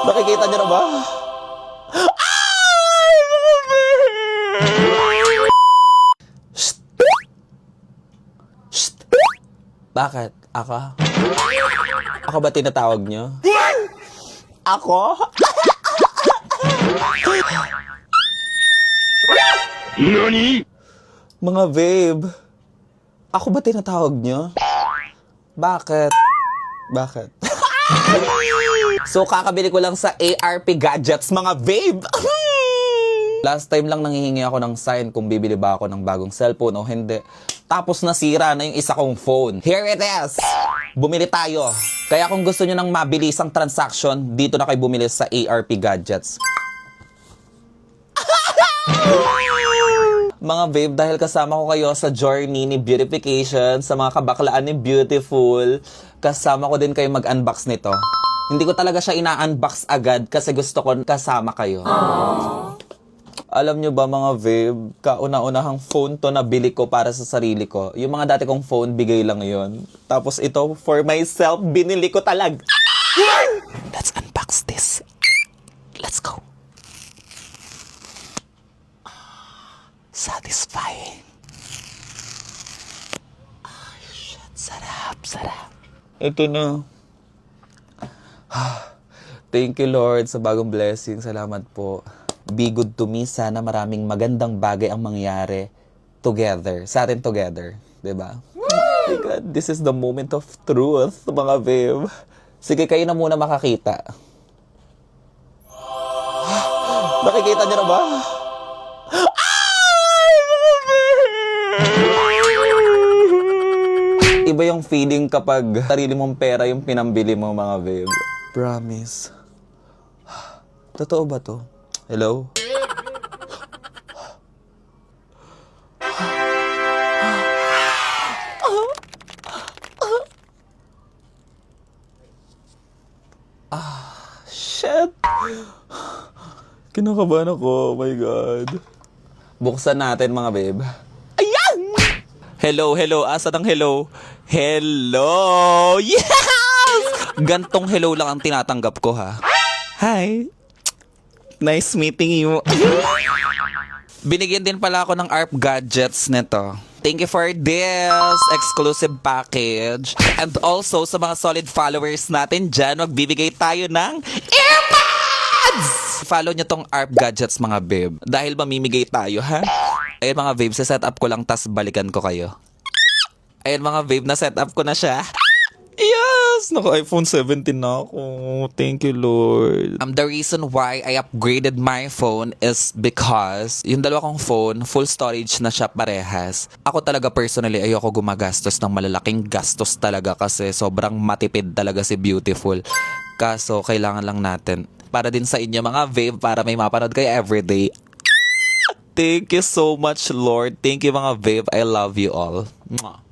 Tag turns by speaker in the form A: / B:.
A: Nakikita niyo na ba? Shh! Shh! Bakit? Ako? Ako ba tinatawag niyo? Ako?
B: NANI?!
A: Mga babe, ako ba tinatawag niyo? Bakit? Bakit? So, kakabili ko lang sa ARP Gadgets, mga babe! Last time lang nanghihingi ako ng sign kung bibili ba ako ng bagong cellphone o hindi. Tapos nasira na yung isa kong phone. Here it is! Bumili tayo. Kaya kung gusto nyo ng mabilisang transaction, dito na kayo bumili sa ARP Gadgets. Mga babe, dahil kasama ko kayo sa journey ni beautification, sa mga kabaklaan ni Beautiful, kasama ko din kayo mag-unbox nito. Hindi ko talaga siya ina-unbox agad kasi gusto ko kasama kayo. Alam nyo ba mga babe, kauna-unahang phone to na bili ko para sa sarili ko. Yung mga dati kong phone, bigay lang yon. Tapos ito, for myself, binili ko talaga. Let's unbox this. Let's go. Satisfying. Ay, shit. Sarap, sarap. Ito na. Thank you, Lord, sa bagong blessing. Salamat po. Be good to me. Sana maraming magandang bagay ang mangyari together. Sa atin together. Diba? Oh my God, this is the moment of truth, mga babe. Sige, kayo na muna makakita. Nakikita niyo na ba? Iba yung feeling kapag sarili mong pera yung pinambili mo, mga babe. Promise. Totoo ba to? Hello? Shit! Kinakabahan ako, oh my God. Buksan natin, mga babe. Ayan! Hello, hello. Asa ng hello? Hello! Yes! Gantong hello lang ang tinatanggap ko, ha? Hi! Nice meeting you. Binigyan din pala ako ng ARP Gadgets nito. Thank you for this exclusive package. And also, sa mga solid followers natin dyan, magbibigay tayo ng earbuds! Follow nyo tong ARP Gadgets, mga babe. Dahil mamimigay tayo, ha? Ayun, mga babe, set up ko lang, tas balikan ko kayo. Ayun, mga babe, na-set up ko na siya. Yes! Naku, iPhone 17 na ako. Thank you, Lord. The reason why I upgraded my phone is because yung dalawa kong phone, full storage na siya parehas. Ako talaga personally, ayoko gumagastos ng malalaking gastos talaga kasi sobrang matipid talaga si Beautiful. Kaso, kailangan lang natin. Para din sa inyo, mga babe, para may mapanood kayo everyday. Thank you so much, Lord. Thank you, mga babe. I love you all. Mwah.